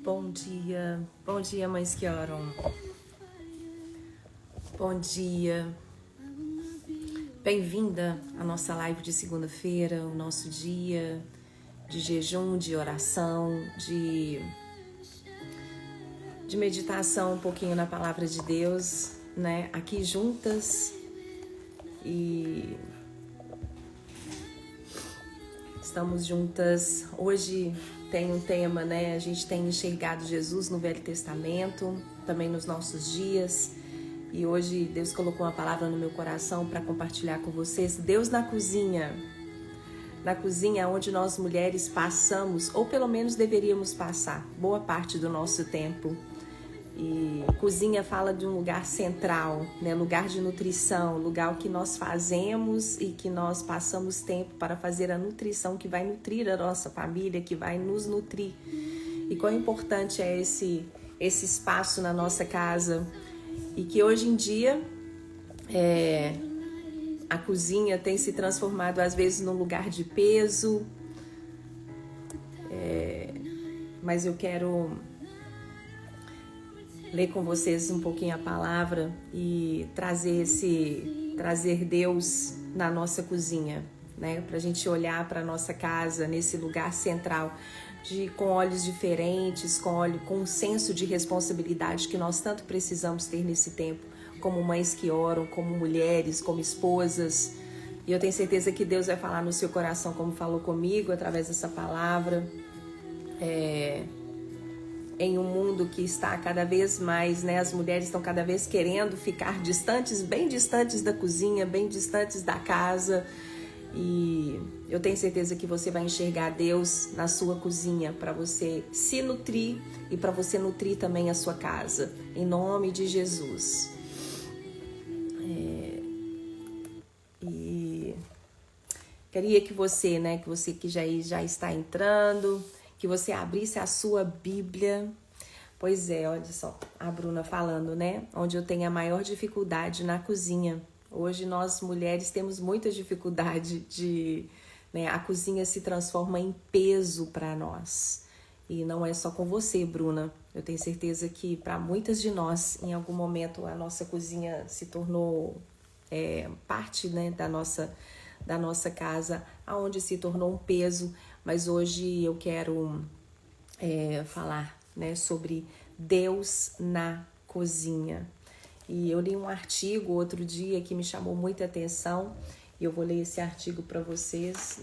Bom dia, mães que oram. Bom dia, bem-vinda à nossa live de segunda-feira, o nosso dia de jejum, de oração, de meditação um pouquinho na palavra de Deus, né? Aqui juntas e estamos juntas. Hoje tem um tema, né? A gente tem enxergado Jesus no Velho Testamento, também nos nossos dias. E hoje Deus colocou uma palavra no meu coração para compartilhar com vocês. Deus na cozinha. Na cozinha onde nós mulheres passamos, ou pelo menos deveríamos passar, boa parte do nosso tempo. E cozinha fala de um lugar central, né? Lugar de nutrição, lugar que nós fazemos e que nós passamos tempo para fazer a nutrição que vai nutrir a nossa família, que vai nos nutrir. E quão importante é esse espaço na nossa casa. E que hoje em dia a cozinha tem se transformado às vezes num lugar de peso. Mas eu quero ler com vocês um pouquinho a palavra e trazer Deus na nossa cozinha, né? Pra gente olhar para nossa casa nesse lugar central, com olhos diferentes, com um senso de responsabilidade que nós tanto precisamos ter nesse tempo, como mães que oram, como mulheres, como esposas. E eu tenho certeza que Deus vai falar no seu coração como falou comigo através dessa palavra. Em um mundo que está cada vez mais, né? As mulheres estão cada vez querendo ficar distantes, bem distantes da cozinha, bem distantes da casa. E eu tenho certeza que você vai enxergar Deus na sua cozinha para você se nutrir e para você nutrir também a sua casa, em nome de Jesus. E queria que você, né, que já está entrando, que você abrisse a sua Bíblia. Pois é, olha só, a Bruna falando, né, onde eu tenho a maior dificuldade na cozinha. Hoje nós mulheres temos muita dificuldade né, a cozinha se transforma em peso para nós. E não é só com você, Bruna. Eu tenho certeza que para muitas de nós, em algum momento, a nossa cozinha se tornou parte, né, da nossa casa, aonde se tornou um peso. Mas hoje eu quero falar, né, sobre Deus na cozinha. E eu li um artigo outro dia que me chamou muita atenção e eu vou ler esse artigo para vocês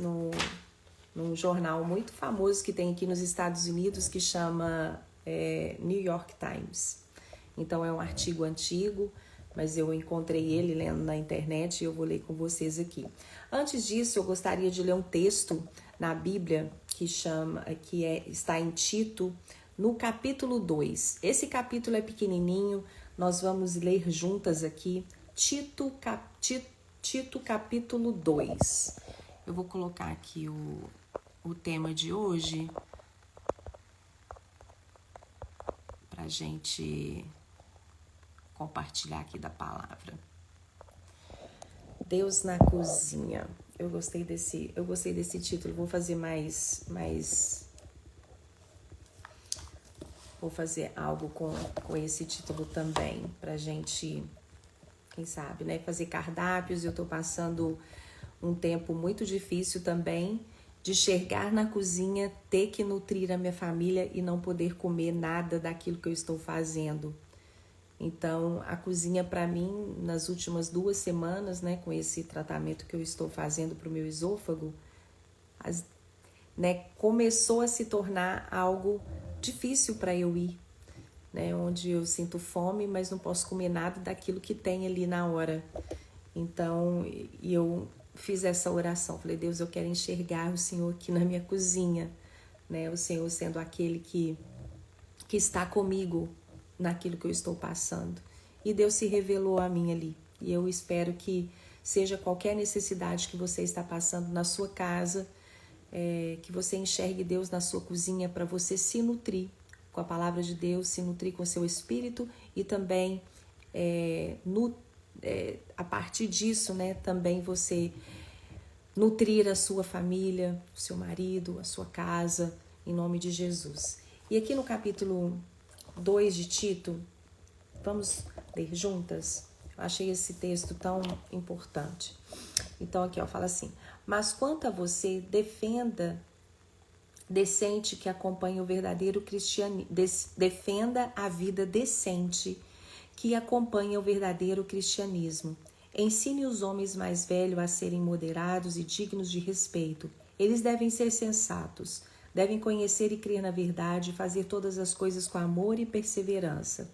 num jornal muito famoso que tem aqui nos Estados Unidos que chama New York Times. Então é um artigo antigo, mas eu encontrei ele lendo na internet e eu vou ler com vocês aqui. Antes disso, eu gostaria de ler um texto na Bíblia está em Tito, no capítulo 2. Esse capítulo é pequenininho. Nós vamos ler juntas aqui Tito capítulo 2. Eu vou colocar aqui o tema de hoje para a gente compartilhar aqui da palavra. Deus na cozinha. Eu gostei desse título. Vou fazer Vou fazer algo com esse título também, pra gente, quem sabe, né? Fazer cardápios. Eu tô passando um tempo muito difícil também de chegar na cozinha, ter que nutrir a minha família e não poder comer nada daquilo que eu estou fazendo. Então, a cozinha para mim, nas últimas 2 semanas, né, com esse tratamento que eu estou fazendo pro meu esôfago, né, começou a se tornar algo difícil para eu ir, né? Onde eu sinto fome, mas não posso comer nada daquilo que tem ali na hora. Então, eu fiz essa oração. Falei, Deus, eu quero enxergar o Senhor aqui na minha cozinha, né? O Senhor sendo aquele que está comigo naquilo que eu estou passando. E Deus se revelou a mim ali. E eu espero que seja qualquer necessidade que você está passando na sua casa, que você enxergue Deus na sua cozinha para você se nutrir com a palavra de Deus, se nutrir com o seu espírito e também a partir disso, né, também você nutrir a sua família, o seu marido, a sua casa, em nome de Jesus. E aqui no capítulo 2 de Tito, vamos ler juntas? Eu achei esse texto tão importante. Então aqui, ó, fala assim: mas quanto a você, defenda decente que acompanhe o verdadeiro cristianismo, defenda a vida decente que acompanha o verdadeiro cristianismo. Ensine os homens mais velhos a serem moderados e dignos de respeito. Eles devem ser sensatos, devem conhecer e crer na verdade e fazer todas as coisas com amor e perseverança.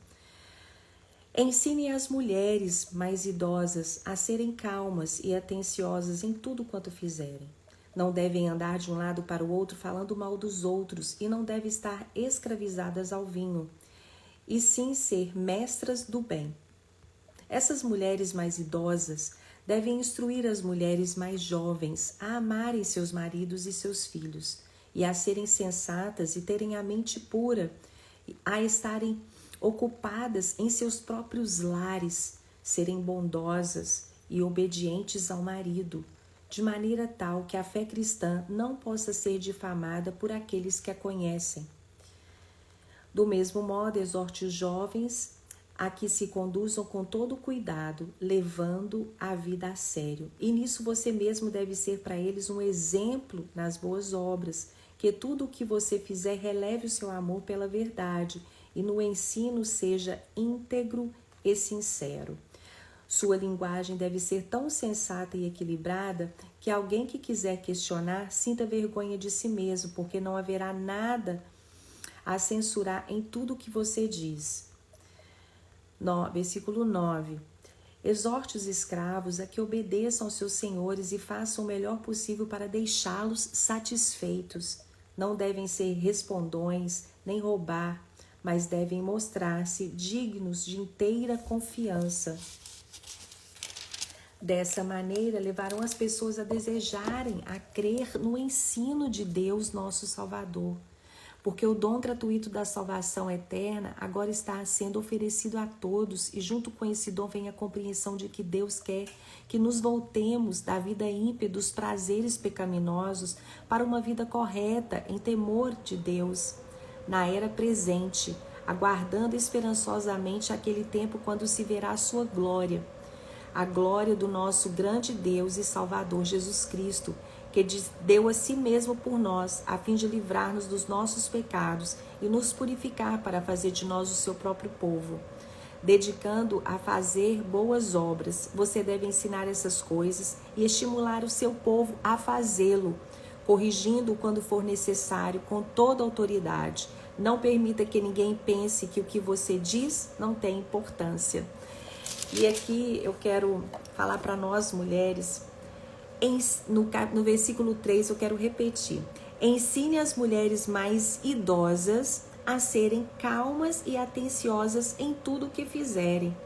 Ensine as mulheres mais idosas a serem calmas e atenciosas em tudo quanto fizerem. Não devem andar de um lado para o outro falando mal dos outros e não devem estar escravizadas ao vinho, e sim ser mestras do bem. Essas mulheres mais idosas devem instruir as mulheres mais jovens a amarem seus maridos e seus filhos, e a serem sensatas e terem a mente pura, a estarem ocupadas em seus próprios lares, serem bondosas e obedientes ao marido, de maneira tal que a fé cristã não possa ser difamada por aqueles que a conhecem. Do mesmo modo, exorte os jovens a que se conduzam com todo cuidado, levando a vida a sério. E nisso você mesmo deve ser para eles um exemplo nas boas obras, que tudo o que você fizer releve o seu amor pela verdade e no ensino seja íntegro e sincero. Sua linguagem deve ser tão sensata e equilibrada que alguém que quiser questionar sinta vergonha de si mesmo, porque não haverá nada a censurar em tudo o que você diz. Versículo 9. Exorte os escravos a que obedeçam aos seus senhores e façam o melhor possível para deixá-los satisfeitos. Não devem ser respondões, nem roubar, mas devem mostrar-se dignos de inteira confiança. Dessa maneira, levarão as pessoas a desejarem, a crer no ensino de Deus, nosso Salvador. Porque o dom gratuito da salvação eterna agora está sendo oferecido a todos, e junto com esse dom vem a compreensão de que Deus quer que nos voltemos da vida ímpia, dos prazeres pecaminosos, para uma vida correta, em temor de Deus, na era presente, aguardando esperançosamente aquele tempo quando se verá a sua glória, a glória do nosso grande Deus e Salvador Jesus Cristo, que deu a si mesmo por nós, a fim de livrar-nos dos nossos pecados e nos purificar para fazer de nós o seu próprio povo, dedicando a fazer boas obras. Você deve ensinar essas coisas e estimular o seu povo a fazê-lo, corrigindo quando for necessário com toda autoridade. Não permita que ninguém pense que o que você diz não tem importância. E aqui eu quero falar para nós mulheres, no versículo 3 eu quero repetir: ensine as mulheres mais idosas a serem calmas e atenciosas em tudo o que fizerem.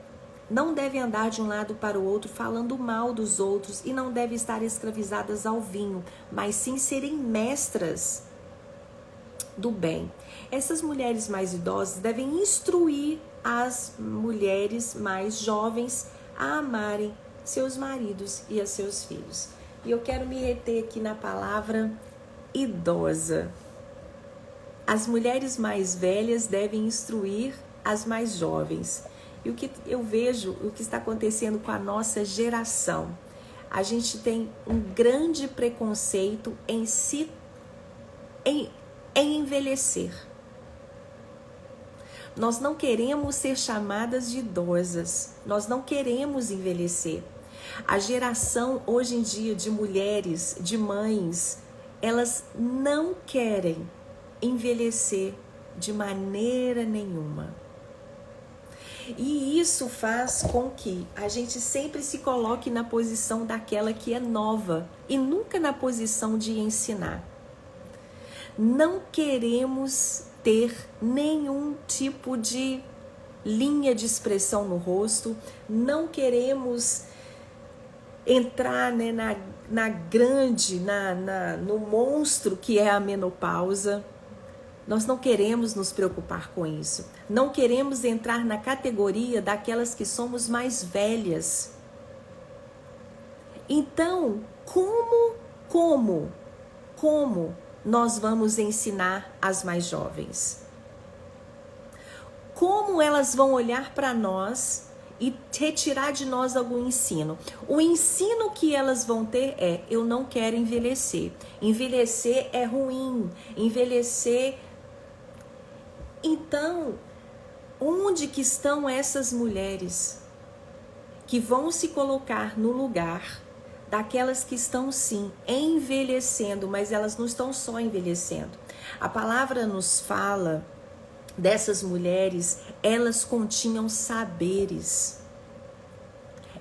Não devem andar de um lado para o outro falando mal dos outros e não devem estar escravizadas ao vinho, mas sim serem mestras do bem. Essas mulheres mais idosas devem instruir as mulheres mais jovens a amarem seus maridos e a seus filhos. E eu quero me reter aqui na palavra idosa. As mulheres mais velhas devem instruir as mais jovens. E o que eu vejo, o que está acontecendo com a nossa geração, a gente tem um grande preconceito em envelhecer. Nós não queremos ser chamadas de idosas, nós não queremos envelhecer. A geração hoje em dia de mulheres, de mães, elas não querem envelhecer de maneira nenhuma. E isso faz com que a gente sempre se coloque na posição daquela que é nova e nunca na posição de ensinar. Não queremos ter nenhum tipo de linha de expressão no rosto, não queremos entrar, né, no monstro que é a menopausa. Nós não queremos nos preocupar com isso. Não queremos entrar na categoria daquelas que somos mais velhas. Então, como nós vamos ensinar as mais jovens? como elas vão olhar para nós e retirar de nós algum ensino? O ensino que elas vão ter é: eu não quero envelhecer. Envelhecer é ruim. Envelhecer... Então, onde que estão essas mulheres que vão se colocar no lugar daquelas que estão sim envelhecendo, mas elas não estão só envelhecendo? A palavra nos fala dessas mulheres, elas continham saberes.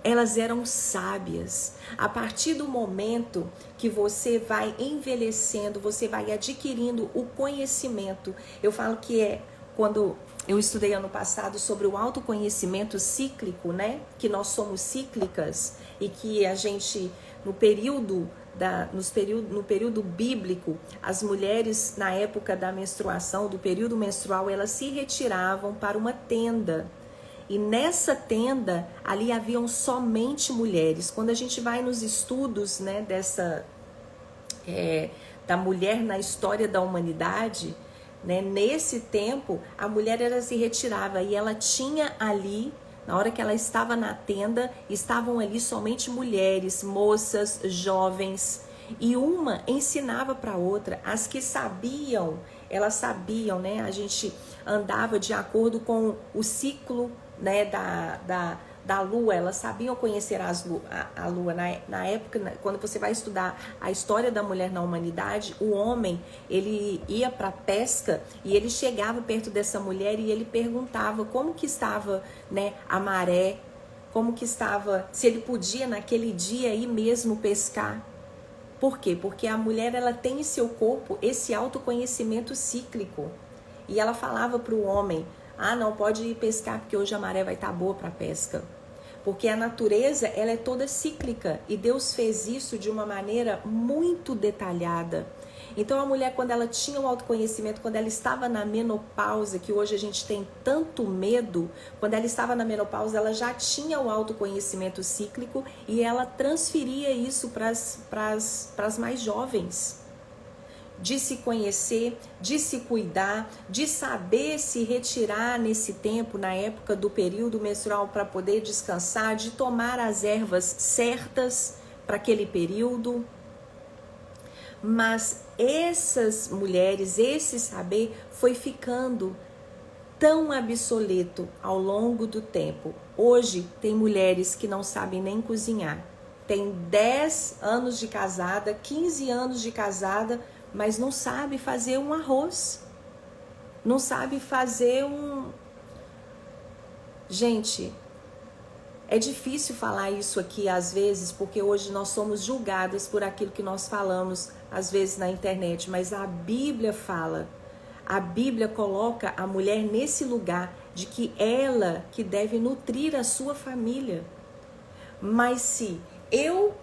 Elas eram sábias. A partir do momento que você vai envelhecendo, você vai adquirindo o conhecimento. Eu falo que quando eu estudei ano passado sobre o autoconhecimento cíclico, né? Que nós somos cíclicas e que a gente, no período bíblico, as mulheres na época da menstruação, do período menstrual, elas se retiravam para uma tenda. E nessa tenda, ali haviam somente mulheres. Quando a gente vai nos estudos, né, da mulher na história da humanidade, né, nesse tempo, a mulher ela se retirava e ela tinha ali, na hora que ela estava na tenda, estavam ali somente mulheres, moças, jovens. E uma ensinava para a outra. As que sabiam, elas sabiam, né? A gente andava de acordo com o ciclo, né, da lua. Elas sabiam conhecer a lua. Na época, quando você vai estudar a história da mulher na humanidade, o homem, ele ia para a pesca e ele chegava perto dessa mulher e ele perguntava como que estava, né, a maré, como que estava, se ele podia naquele dia ir mesmo pescar. Por quê? Porque a mulher, ela tem em seu corpo esse autoconhecimento cíclico. E ela falava para o homem: ah, não pode ir pescar porque hoje a maré vai estar boa para pesca. Porque a natureza, ela é toda cíclica. E Deus fez isso de uma maneira muito detalhada. Então a mulher, quando ela tinha o autoconhecimento, quando ela estava na menopausa, que hoje a gente tem tanto medo, quando ela estava na menopausa, ela já tinha o autoconhecimento cíclico e ela transferia isso para as mais jovens. De se conhecer, de se cuidar, de saber se retirar nesse tempo, na época do período menstrual, para poder descansar, de tomar as ervas certas para aquele período. Mas essas mulheres, esse saber foi ficando tão obsoleto ao longo do tempo. Hoje tem mulheres que não sabem nem cozinhar. Tem 10 anos de casada, 15 anos de casada, mas não sabe fazer um arroz. Não sabe fazer Gente, é difícil falar isso aqui às vezes, porque hoje nós somos julgadas por aquilo que nós falamos às vezes na internet, mas a Bíblia fala, a Bíblia coloca a mulher nesse lugar de que ela que deve nutrir a sua família. Mas se eu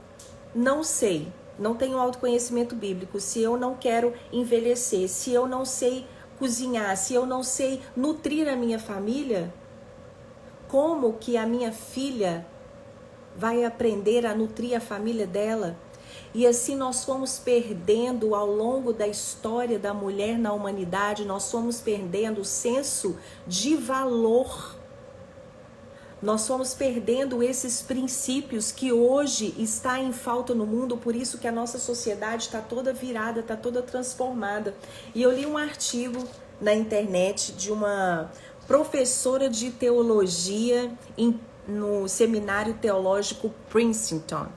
não sei, não tenho autoconhecimento bíblico, se eu não quero envelhecer, se eu não sei cozinhar, se eu não sei nutrir a minha família, como que a minha filha vai aprender a nutrir a família dela? E assim nós fomos perdendo ao longo da história da mulher na humanidade, nós fomos perdendo o senso de valor. Nós fomos perdendo esses princípios que hoje está em falta no mundo, por isso que a nossa sociedade está toda virada, está toda transformada. E eu li um artigo na internet de uma professora de teologia no seminário teológico Princeton.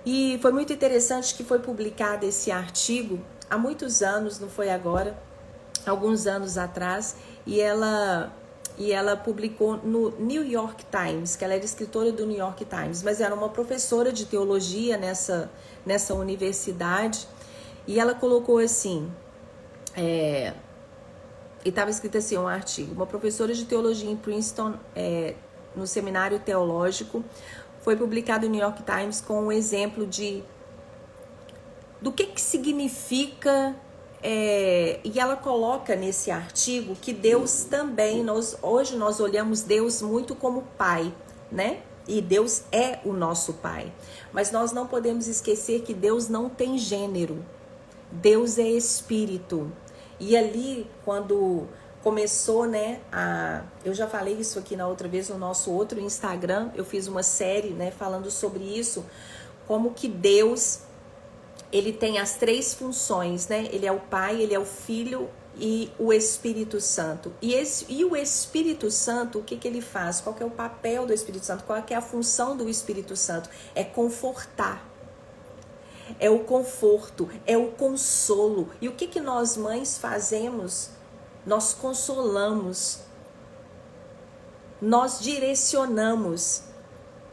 E foi muito interessante que foi publicado esse artigo há muitos anos, não foi agora, alguns anos atrás, e ela publicou no New York Times, que ela era escritora do New York Times, mas era uma professora de teologia nessa universidade, e ela colocou assim, e estava escrito assim um artigo: uma professora de teologia em Princeton, no seminário teológico, foi publicado no New York Times com um exemplo do que significa, e ela coloca nesse artigo que Deus também, hoje nós olhamos Deus muito como Pai, né? E Deus é o nosso Pai. Mas nós não podemos esquecer que Deus não tem gênero. Deus é Espírito. E ali, quando começou, né, eu já falei isso aqui na outra vez no nosso outro Instagram, eu fiz uma série, né, falando sobre isso, como que Deus, ele tem as 3 funções, né, ele é o Pai, ele é o Filho e o Espírito Santo. E o Espírito Santo, o que ele faz? Qual que é o papel do Espírito Santo? Qual que é a função do Espírito Santo? É confortar. É o conforto, é o consolo. E o que nós mães fazemos? Nós consolamos, nós direcionamos,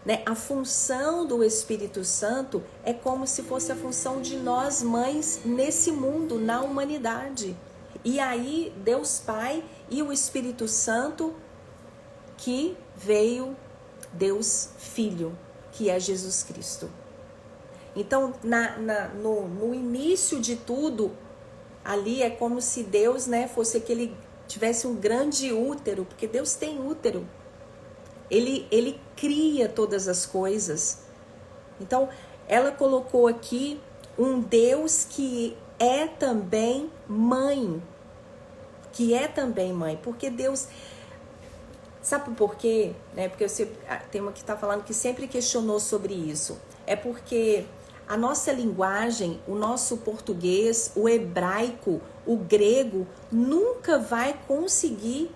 né? A função do Espírito Santo é como se fosse a função de nós mães nesse mundo, na humanidade. E aí Deus Pai e o Espírito Santo que veio, Deus Filho, que é Jesus Cristo. Então, no início de tudo, ali é como se Deus, né, fosse aquele, tivesse um grande útero, porque Deus tem útero. Ele cria todas as coisas. Então, ela colocou aqui um Deus que é também mãe. Que é também mãe. Porque Deus... Sabe por quê? Porque tem uma que está falando que sempre questionou sobre isso. É porque a nossa linguagem, o nosso português, o hebraico, o grego, nunca vai conseguir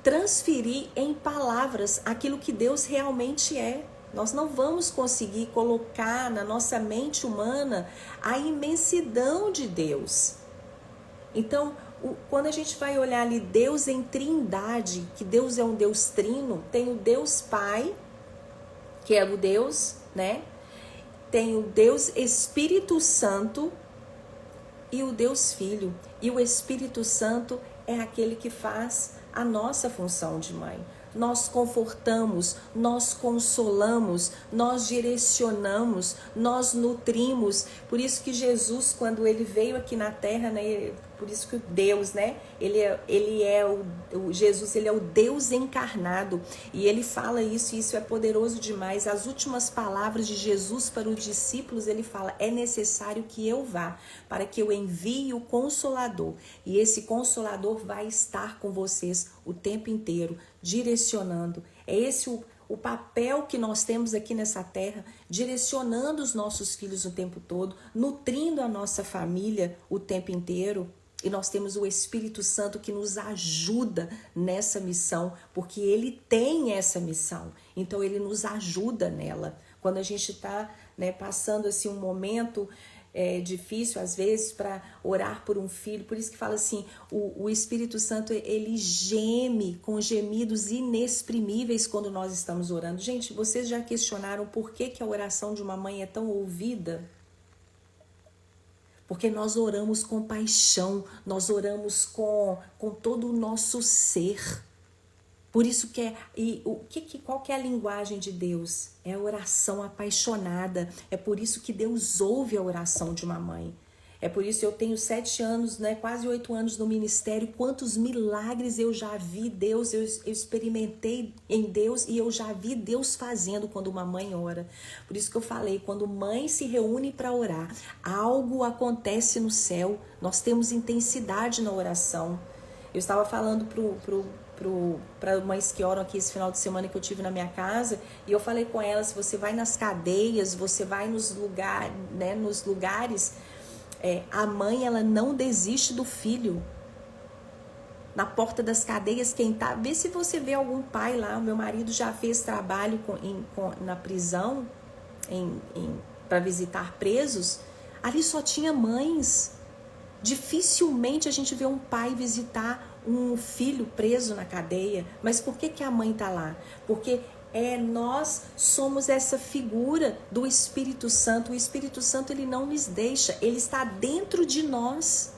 transferir em palavras aquilo que Deus realmente é. Nós não vamos conseguir colocar na nossa mente humana a imensidão de Deus. Então, quando a gente vai olhar ali Deus em trindade, que Deus é um Deus trino, tem o Deus Pai, que é o Deus, né? Tem o Deus Espírito Santo e o Deus Filho. E o Espírito Santo é aquele que faz a nossa função de mãe. Nós confortamos, nós consolamos, nós direcionamos, nós nutrimos. Por isso que Jesus, quando ele veio aqui na terra, né, por isso que Deus, né, Jesus, ele é o Deus encarnado. E ele fala isso, e isso é poderoso demais. As últimas palavras de Jesus para os discípulos, ele fala: é necessário que eu vá, para que eu envie o Consolador. E esse Consolador vai estar com vocês o tempo inteiro, direcionando. É esse o papel que nós temos aqui nessa terra, direcionando os nossos filhos o tempo todo, nutrindo a nossa família o tempo inteiro. E nós temos o Espírito Santo que nos ajuda nessa missão, porque ele tem essa missão. Então ele nos ajuda nela. Quando a gente está, né, passando assim um momento difícil às vezes para orar por um filho, por isso que fala assim, o Espírito Santo, ele geme com gemidos inexprimíveis quando nós estamos orando. Gente, vocês já questionaram por que a oração de uma mãe é tão ouvida? Porque nós oramos com paixão, nós oramos com todo o nosso ser. Por isso qual que é a linguagem de Deus? É a oração apaixonada. É por isso que Deus ouve a oração de uma mãe. É por isso que eu tenho 7 anos, né, quase 8 anos no ministério. Quantos milagres eu já vi Deus, eu experimentei em Deus e eu já vi Deus fazendo quando uma mãe ora. Por isso que eu falei, quando mãe se reúne para orar, algo acontece no céu. Nós temos intensidade na oração. Eu estava falando para mães que oram aqui esse final de semana que eu tive na minha casa, e eu falei com elas: você vai nas cadeias, você vai nos lugares, a mãe, ela não desiste do filho. Na porta das cadeias, quem tá, vê se você vê algum pai lá. O meu marido já fez trabalho na prisão para visitar presos. Ali só tinha mães. Dificilmente a gente vê um pai visitar um filho preso na cadeia. Mas por que a mãe está lá? Porque nós somos essa figura do Espírito Santo. O Espírito Santo, ele não nos deixa, ele está dentro de nós.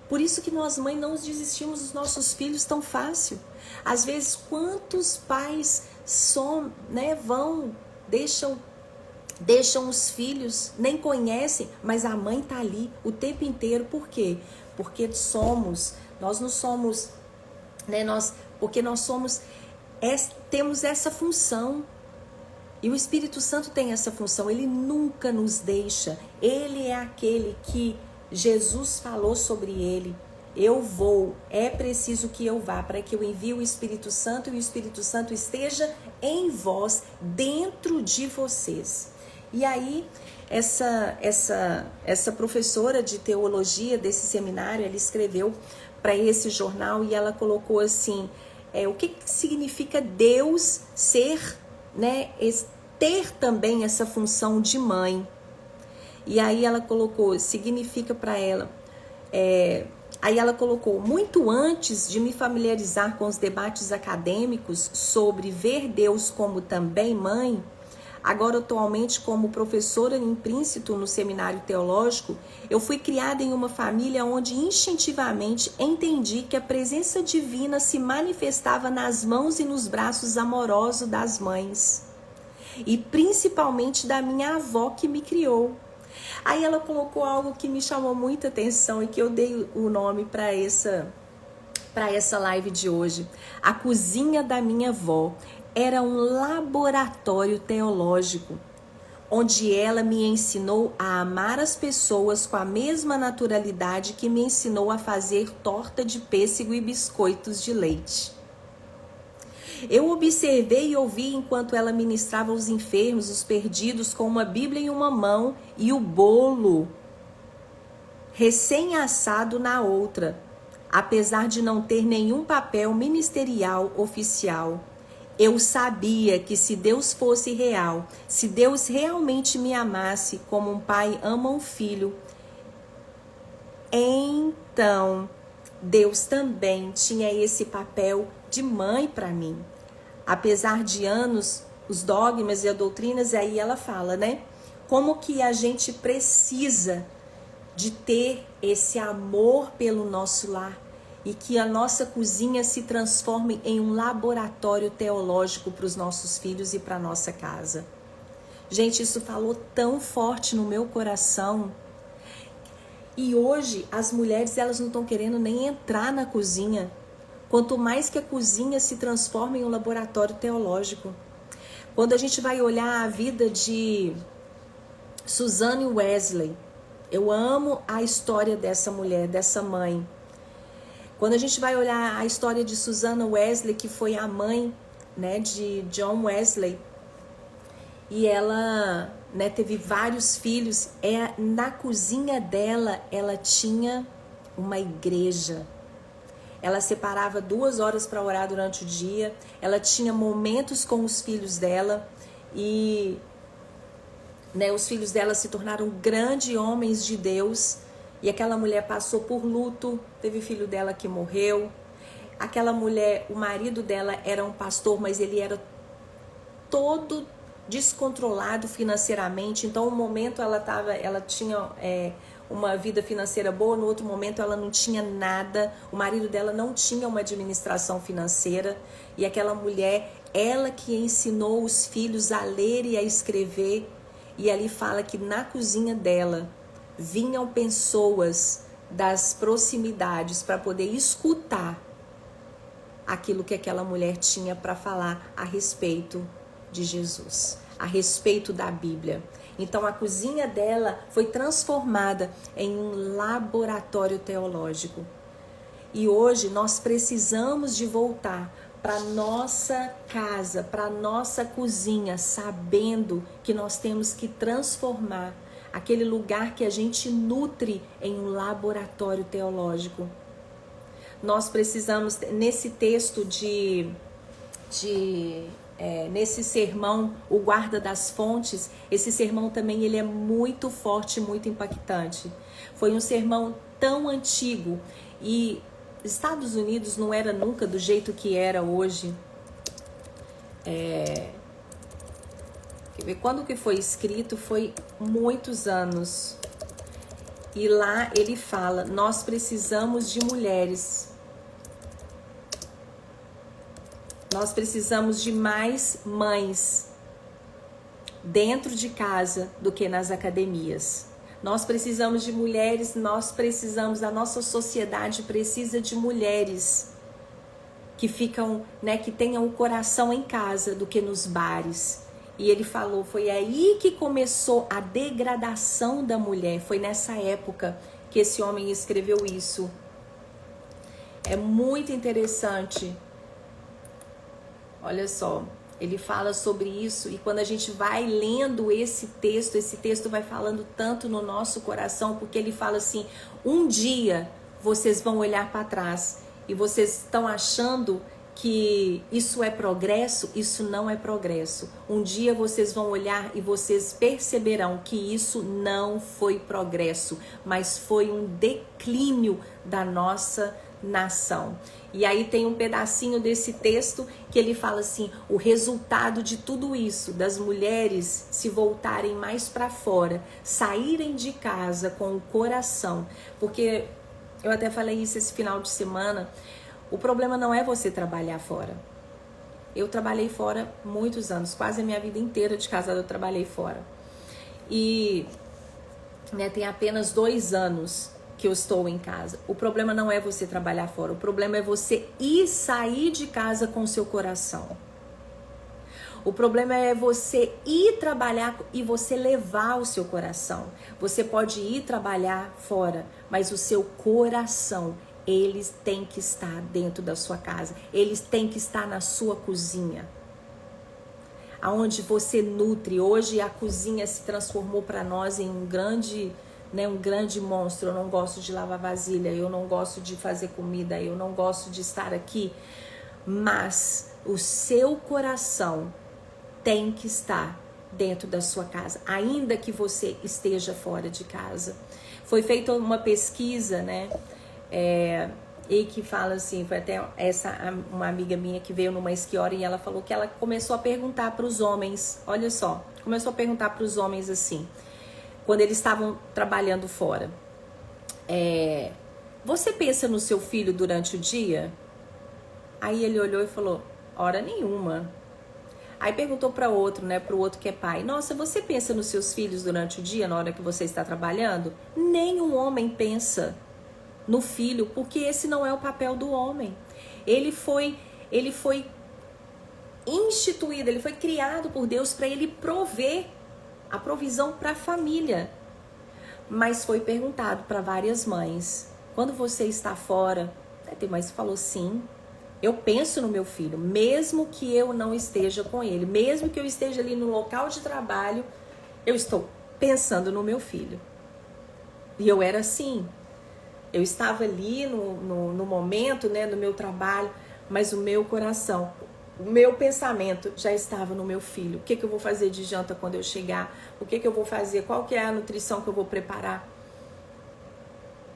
Por isso que nós, mães, não desistimos dos nossos filhos tão fácil. Às vezes, quantos pais deixam os filhos, nem conhecem, mas a mãe está ali o tempo inteiro. Por quê? Porque nós não somos, né? Porque nós somos, temos essa função. E o Espírito Santo tem essa função, ele nunca nos deixa. Ele é aquele que Jesus falou sobre ele. eu vou, é preciso que eu vá para que eu envie o Espírito Santo e o Espírito Santo esteja em vós, dentro de vocês. E aí, essa professora de teologia desse seminário, ela escreveu para esse jornal e ela colocou assim, o que significa Deus ser, né, ter também essa função de mãe. E aí ela colocou, significa para ela, aí ela colocou, muito antes de me familiarizar com os debates acadêmicos sobre ver Deus como também mãe, agora atualmente como professora implícito no seminário teológico, eu fui criada em uma família onde instintivamente entendi que a presença divina se manifestava nas mãos e nos braços amorosos das mães, e principalmente da minha avó que me criou. Aí ela colocou algo que me chamou muita atenção e que eu dei o nome para essa live de hoje. A cozinha da minha avó era um laboratório teológico, onde ela me ensinou a amar as pessoas com a mesma naturalidade que me ensinou a fazer torta de pêssego e biscoitos de leite. Eu observei e ouvi enquanto ela ministrava os enfermos, os perdidos, com uma Bíblia em uma mão e o bolo recém-assado na outra, apesar de não ter nenhum papel ministerial oficial. Eu sabia que se Deus fosse real, se Deus realmente me amasse como um pai ama um filho, então Deus também tinha esse papel de mãe para mim. Apesar de anos, os dogmas e as doutrinas, aí ela fala, né? Como que a gente precisa de ter esse amor pelo nosso lar e que a nossa cozinha se transforme em um laboratório teológico para os nossos filhos e para a nossa casa. Gente, isso falou tão forte no meu coração. E hoje as mulheres, elas não estão querendo nem entrar na cozinha. Quanto mais que a cozinha se transforma em um laboratório teológico. Quando a gente vai olhar a vida de Suzanne Wesley, eu amo a história dessa mulher, dessa mãe. Quando a gente vai olhar a história de Susanna Wesley, que foi a mãe, né, de John Wesley, e ela, né, teve vários filhos, na cozinha dela, ela tinha uma igreja. Ela separava 2 horas para orar durante o dia, ela tinha momentos com os filhos dela e, né, os filhos dela se tornaram grandes homens de Deus. E aquela mulher passou por luto, teve filho dela que morreu. Aquela mulher, o marido dela era um pastor, mas ele era todo descontrolado financeiramente. Então, um momento ela tinha uma vida financeira boa, no outro momento ela não tinha nada. O marido dela não tinha uma administração financeira. E aquela mulher, ela que ensinou os filhos a ler e a escrever. E ali fala que na cozinha dela vinham pessoas das proximidades para poder escutar aquilo que aquela mulher tinha para falar a respeito de Jesus, a respeito da Bíblia. Então a cozinha dela foi transformada em um laboratório teológico. E hoje nós precisamos de voltar para nossa casa, para nossa cozinha, sabendo que nós temos que transformar aquele lugar que a gente nutre em um laboratório teológico. Nós precisamos, nesse texto nesse sermão, o guarda das fontes, esse sermão também ele é muito forte, muito impactante. Foi um sermão tão antigo e Estados Unidos não era nunca do jeito que era hoje. Quando que foi escrito? Foi muitos anos. E lá ele fala, nós precisamos de mulheres. Nós precisamos de mais mães dentro de casa do que nas academias. Nós precisamos de mulheres, a nossa sociedade precisa de mulheres que ficam, né, que tenham o coração em casa do que nos bares. E ele falou, foi aí que começou a degradação da mulher. Foi nessa época que esse homem escreveu isso. É muito interessante. Olha só, ele fala sobre isso e quando a gente vai lendo esse texto vai falando tanto no nosso coração, porque ele fala assim: um dia vocês vão olhar para trás e vocês estão achando que isso é progresso, isso não é progresso. Um dia vocês vão olhar e vocês perceberão que isso não foi progresso, mas foi um declínio da nossa nação. E aí tem um pedacinho desse texto que ele fala assim: o resultado de tudo isso, das mulheres se voltarem mais para fora, saírem de casa com o coração, porque eu até falei isso esse final de semana. O problema não é você trabalhar fora. Eu trabalhei fora muitos anos, quase a minha vida inteira de casada eu trabalhei fora. E tem apenas 2 anos que eu estou em casa. O problema não é você trabalhar fora, o problema é você sair de casa com o seu coração. O problema é você ir trabalhar e você levar o seu coração. Você pode ir trabalhar fora, mas o seu coração, eles têm que estar dentro da sua casa. Eles têm que estar na sua cozinha. Aonde você nutre. Hoje a cozinha se transformou para nós em um grande monstro. Eu não gosto de lavar vasilha, eu não gosto de fazer comida, eu não gosto de estar aqui. Mas o seu coração tem que estar dentro da sua casa, ainda que você esteja fora de casa. Foi feita uma pesquisa, e que fala assim, foi até uma amiga minha que veio numa esquiora e ela falou que ela começou a perguntar para os homens, olha só, começou a perguntar para os homens assim, quando eles estavam trabalhando fora, você pensa no seu filho durante o dia? Aí ele olhou e falou, hora nenhuma. Aí perguntou para outro, para o outro que é pai, nossa, você pensa nos seus filhos durante o dia, na hora que você está trabalhando? Nenhum homem pensa no filho, porque esse não é o papel do homem. Ele foi instituído, ele foi criado por Deus para ele prover a provisão para a família. Mas foi perguntado para várias mães, quando você está fora, tem mãe que falou sim, eu penso no meu filho, mesmo que eu não esteja com ele, mesmo que eu esteja ali no local de trabalho, eu estou pensando no meu filho. E eu era assim. Eu estava ali no momento, no meu trabalho, mas o meu coração, o meu pensamento já estava no meu filho. O que eu vou fazer de janta quando eu chegar? O que eu vou fazer? Qual que é a nutrição que eu vou preparar?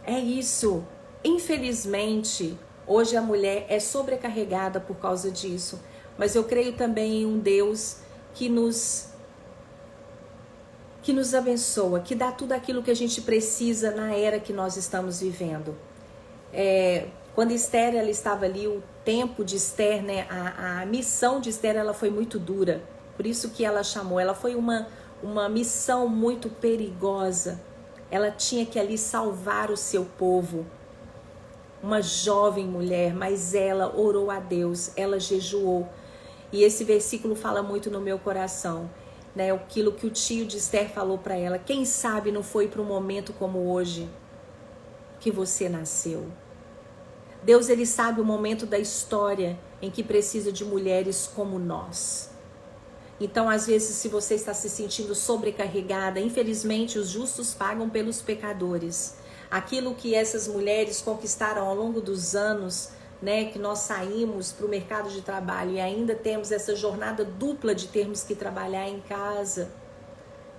É isso. Infelizmente, hoje a mulher é sobrecarregada por causa disso. Mas eu creio também em um Deus que nos abençoa, que dá tudo aquilo que a gente precisa na era que nós estamos vivendo. Quando Esther ela estava ali, o tempo de Esther, a missão de Esther ela foi muito dura. Por isso que ela chamou, ela foi uma missão muito perigosa. Ela tinha que ali salvar o seu povo. Uma jovem mulher, mas ela orou a Deus, ela jejuou. E esse versículo fala muito no meu coração. Aquilo que o tio de Esther falou para ela, quem sabe não foi para um momento como hoje que você nasceu. Deus, ele sabe o momento da história em que precisa de mulheres como nós. Então, às vezes, se você está se sentindo sobrecarregada, infelizmente, os justos pagam pelos pecadores. Aquilo que essas mulheres conquistaram ao longo dos anos, que nós saímos para o mercado de trabalho e ainda temos essa jornada dupla de termos que trabalhar em casa.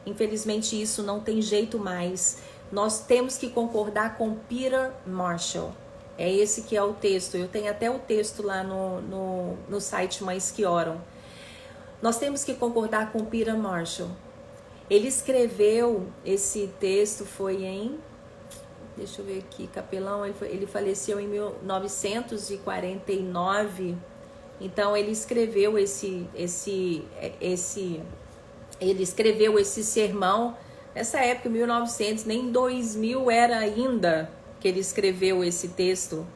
Infelizmente isso não tem jeito mais. Nós temos que concordar com Peter Marshall. É esse que é o texto. Eu tenho até o texto lá no site Mães que Oram. Nós temos que concordar com Peter Marshall. Ele escreveu esse texto, foi em... Deixa eu ver aqui, capelão, ele faleceu em 1949, então ele escreveu esse sermão nessa época, 1900, nem 2000 era ainda que ele escreveu esse texto.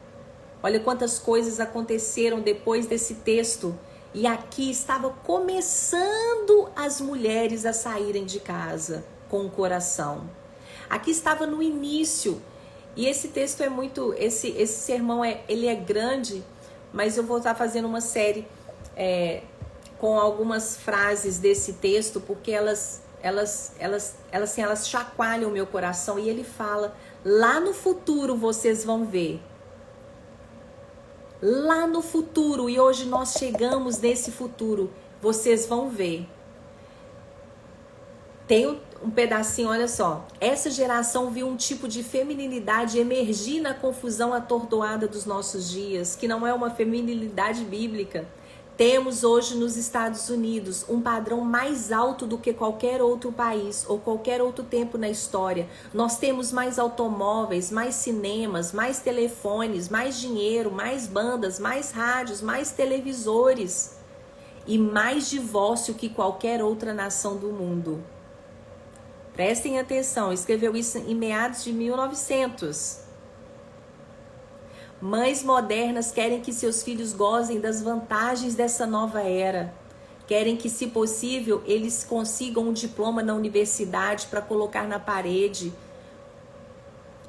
Olha quantas coisas aconteceram depois desse texto, e aqui estava começando as mulheres a saírem de casa com o coração. Aqui estava no início. E esse texto é muito, esse sermão ele é grande, mas eu vou estar fazendo uma série com algumas frases desse texto, porque elas chacoalham o meu coração. E ele fala, lá no futuro vocês vão ver. Lá no futuro, e hoje nós chegamos nesse futuro, vocês vão ver. Tem um pedacinho, olha só. Essa geração viu um tipo de feminilidade emergir na confusão atordoada dos nossos dias, que não é uma feminilidade bíblica. Temos hoje nos Estados Unidos um padrão mais alto do que qualquer outro país ou qualquer outro tempo na história. Nós temos mais automóveis, mais cinemas, mais telefones, mais dinheiro, mais bandas, mais rádios, mais televisores e mais divórcio que qualquer outra nação do mundo. Prestem atenção, escreveu isso em meados de 1900. Mães modernas querem que seus filhos gozem das vantagens dessa nova era. Querem que, se possível, eles consigam um diploma na universidade para colocar na parede.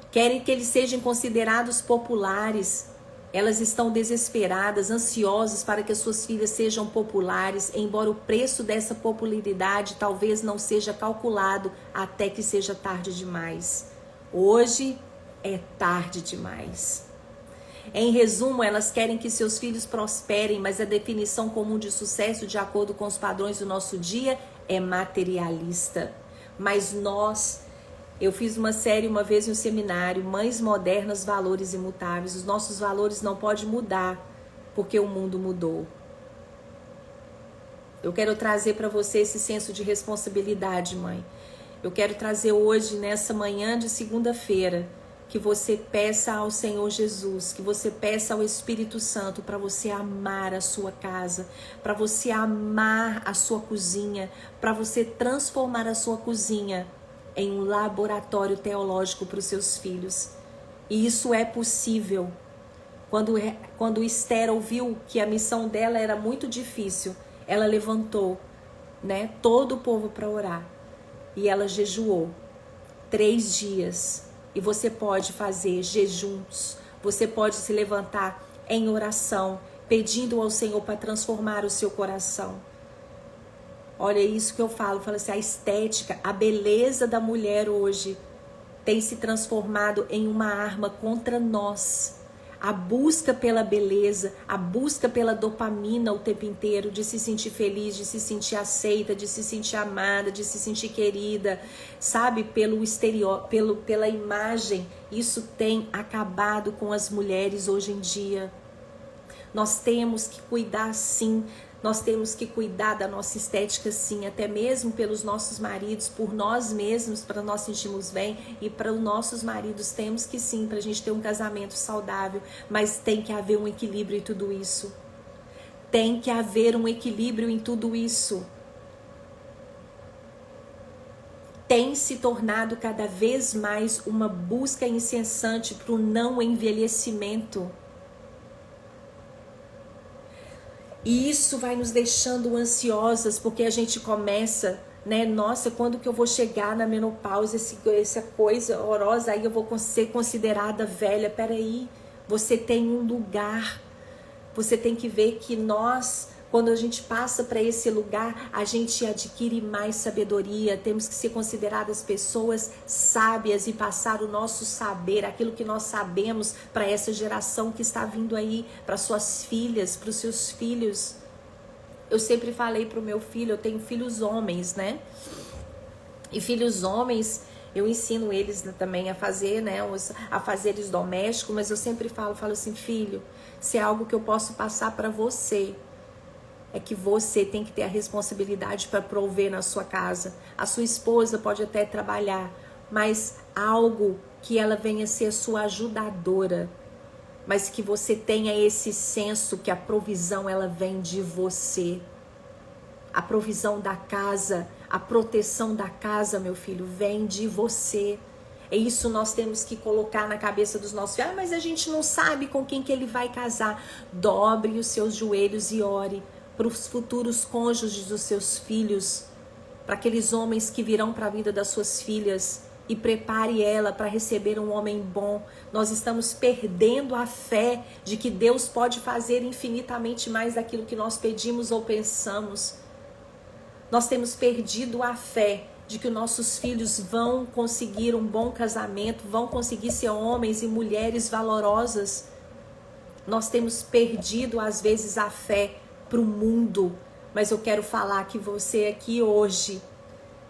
Querem que eles sejam considerados populares. Elas estão desesperadas, ansiosas para que as suas filhas sejam populares, embora o preço dessa popularidade talvez não seja calculado até que seja tarde demais. Hoje é tarde demais. Em resumo, elas querem que seus filhos prosperem, mas a definição comum de sucesso, de acordo com os padrões do nosso dia, é materialista. Mas eu fiz uma série uma vez no seminário, Mães Modernas, Valores Imutáveis. Os nossos valores não podem mudar, porque o mundo mudou. Eu quero trazer para você esse senso de responsabilidade, mãe. Eu quero trazer hoje, nessa manhã de segunda-feira, que você peça ao Senhor Jesus, que você peça ao Espírito Santo para você amar a sua casa, para você amar a sua cozinha, para você transformar a sua cozinha em um laboratório teológico para os seus filhos. E isso é possível. Quando Esther ouviu que a missão dela era muito difícil, ela levantou, todo o povo para orar. E ela jejuou 3 dias. E você pode fazer jejuns, você pode se levantar em oração, pedindo ao Senhor para transformar o seu coração. Olha isso que eu falo assim, a estética, a beleza da mulher hoje tem se transformado em uma arma contra nós. A busca pela beleza, a busca pela dopamina o tempo inteiro, de se sentir feliz, de se sentir aceita, de se sentir amada, de se sentir querida, sabe, pelo exterior, pela imagem. Isso tem acabado com as mulheres hoje em dia. Nós temos que cuidar sim, nós temos que cuidar da nossa estética sim, até mesmo pelos nossos maridos, por nós mesmos, para nós sentirmos bem, e para os nossos maridos temos que sim, para a gente ter um casamento saudável, mas tem que haver um equilíbrio em tudo isso. Tem que haver um equilíbrio em tudo isso. Tem se tornado cada vez mais uma busca incessante para o não envelhecimento. E isso vai nos deixando ansiosas, porque a gente começa, nossa, quando que eu vou chegar na menopausa, essa coisa horrorosa, aí eu vou ser considerada velha. Peraí, você tem um lugar, você tem que ver que quando a gente passa para esse lugar, a gente adquire mais sabedoria, temos que ser consideradas pessoas sábias e passar o nosso saber, aquilo que nós sabemos para essa geração que está vindo aí, para suas filhas, para os seus filhos. Eu sempre falei para o meu filho, eu tenho filhos homens, E filhos homens, eu ensino eles também a fazer, os afazeres domésticos, mas eu sempre falo assim, filho, se é algo que eu posso passar para você, é que você tem que ter a responsabilidade para prover na sua casa. A sua esposa pode até trabalhar, mas algo que ela venha ser sua ajudadora, mas que você tenha esse senso que a provisão ela vem de você. A provisão da casa, a proteção da casa, meu filho, vem de você. É isso nós temos que colocar na cabeça dos nossos filhos. Mas a gente não sabe com quem que ele vai casar. Dobre os seus joelhos e ore para os futuros cônjuges dos seus filhos, para aqueles homens que virão para a vida das suas filhas. e prepare ela para receber um homem bom. Nós estamos perdendo a fé de que Deus pode fazer infinitamente mais daquilo que nós pedimos ou pensamos. Nós temos perdido a fé de que os nossos filhos vão conseguir um bom casamento, vão conseguir ser homens e mulheres valorosas. Nós temos perdido, às vezes, a fé para o mundo. Mas eu quero falar que você aqui hoje,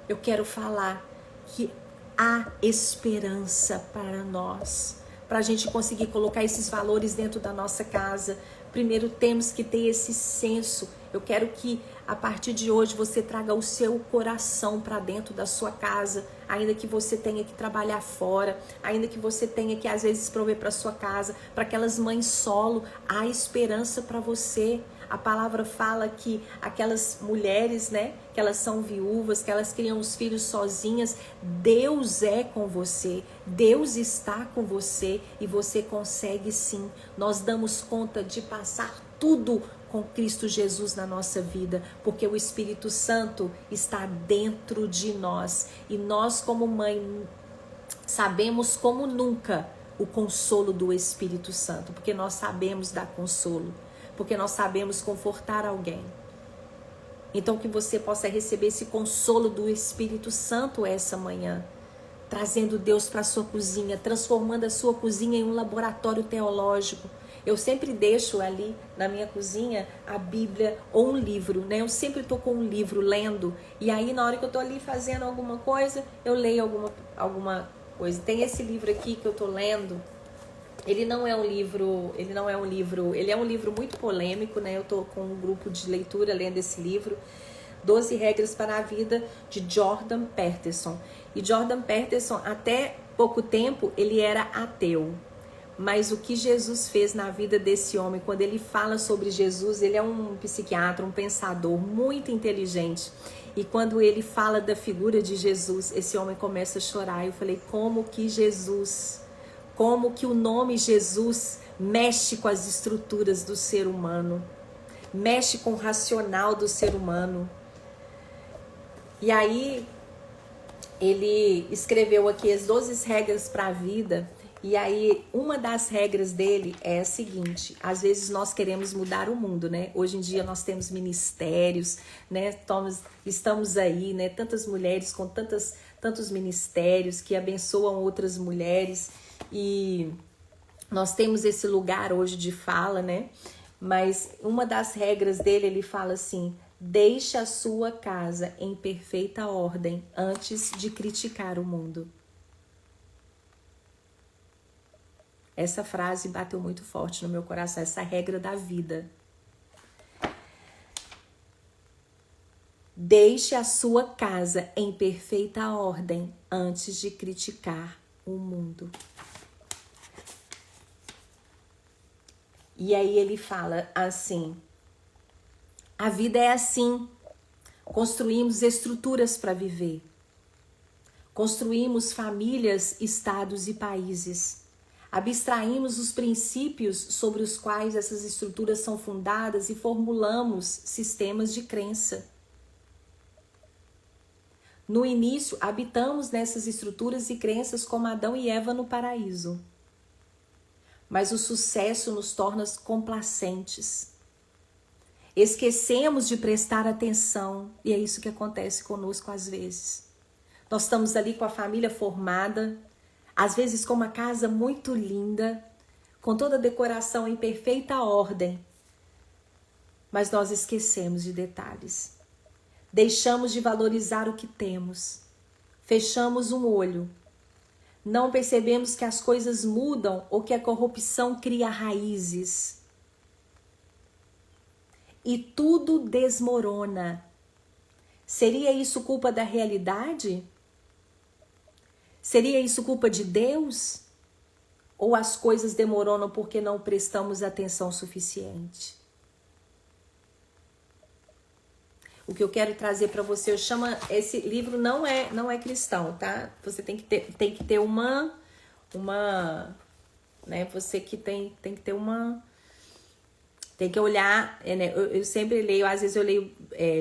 eu quero falar que há esperança para nós, para a gente conseguir colocar esses valores dentro da nossa casa. Primeiro temos que ter esse senso. Eu quero que a partir de hoje você traga o seu coração para dentro da sua casa, ainda que você tenha que trabalhar fora, ainda que você tenha que às vezes prover para sua casa, para aquelas mães solo, há esperança para você. A palavra fala que aquelas mulheres, né, que elas são viúvas, que elas criam os filhos sozinhas, Deus é com você, Deus está com você e você consegue sim. Nós damos conta de passar tudo com Cristo Jesus na nossa vida, porque o Espírito Santo está dentro de nós e nós como mãe sabemos como nunca o consolo do Espírito Santo, porque nós sabemos dar consolo, porque nós sabemos confortar alguém. Então que você possa receber esse consolo do Espírito Santo essa manhã, trazendo Deus para a sua cozinha, transformando a sua cozinha em um laboratório teológico. Eu sempre deixo ali na minha cozinha a Bíblia ou um livro, né? Eu sempre estou com um livro lendo, e aí na hora que eu estou ali fazendo alguma coisa, eu leio alguma coisa. Tem esse livro aqui que eu estou lendo. Ele é um livro muito polêmico, né? Eu tô com um grupo de leitura lendo esse livro, 12 Regras para a Vida, de Jordan Peterson. E Jordan Peterson, até pouco tempo, ele era ateu. Mas o que Jesus fez na vida desse homem, quando ele fala sobre Jesus, ele é um psiquiatra, um pensador muito inteligente. E quando ele fala da figura de Jesus, esse homem começa a chorar. Eu falei, como que o nome Jesus mexe com as estruturas do ser humano, mexe com o racional do ser humano. E aí, ele escreveu aqui as 12 regras para a vida, e aí uma das regras dele é a seguinte: às vezes nós queremos mudar o mundo, né? Hoje em dia nós temos ministérios, né? Estamos aí, né? Tantas mulheres com tantos ministérios que abençoam outras mulheres, e nós temos esse lugar hoje de fala, né? Mas uma das regras dele, ele fala assim: deixe a sua casa em perfeita ordem antes de criticar o mundo. Essa frase bateu muito forte no meu coração, essa regra da vida. Deixe a sua casa em perfeita ordem antes de criticar o mundo. E aí ele fala assim: a vida é assim, construímos estruturas para viver, construímos famílias, estados e países, abstraímos os princípios sobre os quais essas estruturas são fundadas e formulamos sistemas de crença. No início, habitamos nessas estruturas e crenças como Adão e Eva no paraíso. Mas o sucesso nos torna complacentes. Esquecemos de prestar atenção, e é isso que acontece conosco às vezes. Nós estamos ali com a família formada, às vezes com uma casa muito linda, com toda a decoração em perfeita ordem, mas nós esquecemos de detalhes. Deixamos de valorizar o que temos, fechamos um olho, não percebemos que as coisas mudam ou que a corrupção cria raízes. E tudo desmorona. Seria isso culpa da realidade? Seria isso culpa de Deus? Ou as coisas demoram porque não prestamos atenção suficiente? O que eu quero trazer para você, esse livro não é cristão, tá? Você tem que ter uma né? Você que tem que ter uma Tem que olhar, né? Eu sempre leio, às vezes eu leio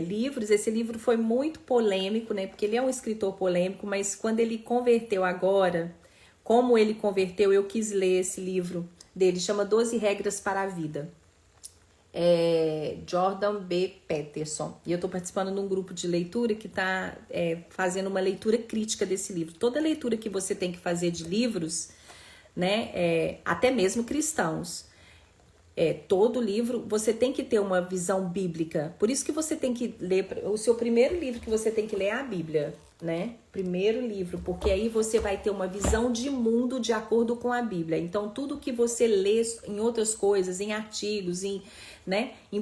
livros. Esse livro foi muito polêmico, né? Porque ele é um escritor polêmico, mas quando ele converteu agora, como ele converteu, eu quis ler esse livro dele, chama 12 Regras para a Vida. Jordan B. Peterson. E eu estou participando de um grupo de leitura que está fazendo uma leitura crítica desse livro. Toda leitura que você tem que fazer de livros, né? Até mesmo cristãos. Todo livro, você tem que ter uma visão bíblica. Por isso que você tem que ler, o seu primeiro livro que você tem que ler é a Bíblia, né? Primeiro livro, porque aí você vai ter uma visão de mundo de acordo com a Bíblia. Então, tudo que você lê em outras coisas, em artigos, em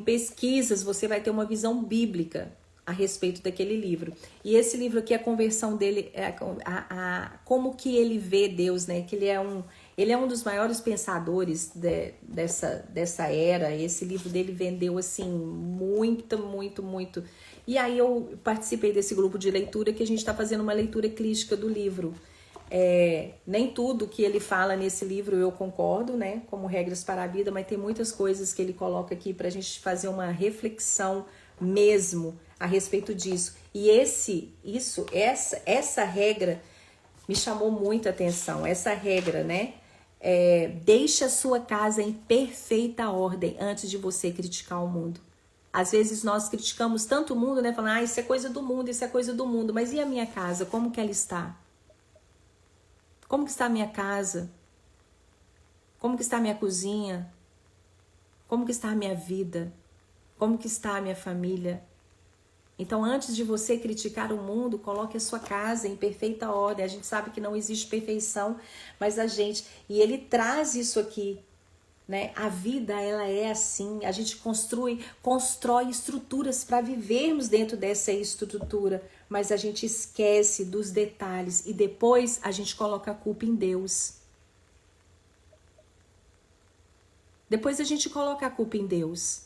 pesquisas, você vai ter uma visão bíblica a respeito daquele livro. E esse livro aqui, a conversão dele, como que ele vê Deus, né? Que ele é um dos maiores pensadores dessa era. Esse livro dele vendeu, assim, muito. E aí eu participei desse grupo de leitura que a gente está fazendo uma leitura crítica do livro. Nem tudo que ele fala nesse livro eu concordo, né? Como regras para a vida, mas tem muitas coisas que ele coloca aqui para a gente fazer uma reflexão mesmo a respeito disso. E essa regra me chamou muita atenção. Essa regra, né? Deixa a sua casa em perfeita ordem antes de você criticar o mundo. Às vezes nós criticamos tanto o mundo, né? Falando, isso é coisa do mundo, isso é coisa do mundo. Mas e a minha casa? Como que ela está? Como que está a minha casa? Como que está a minha cozinha? Como que está a minha vida? Como que está a minha família? Então, antes de você criticar o mundo, coloque a sua casa em perfeita ordem. A gente sabe que não existe perfeição, mas e ele traz isso aqui, né? A vida, ela é assim. A gente constrói estruturas para vivermos dentro dessa estrutura, mas a gente esquece dos detalhes e depois a gente coloca a culpa em Deus. Depois a gente coloca a culpa em Deus.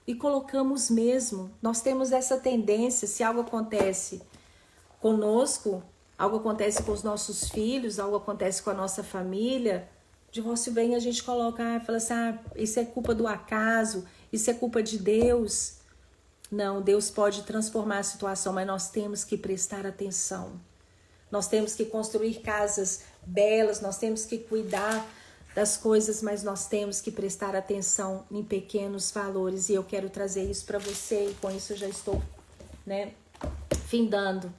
E colocamos mesmo. Nós temos essa tendência, se algo acontece conosco, algo acontece com os nossos filhos, algo acontece com a nossa família, o divórcio vem e a gente coloca, fala assim, isso é culpa do acaso, isso é culpa de Deus. Não, Deus pode transformar a situação, mas nós temos que prestar atenção. Nós temos que construir casas belas, nós temos que cuidar das coisas, mas nós temos que prestar atenção em pequenos valores. E eu quero trazer isso para você, e com isso eu já estou, findando.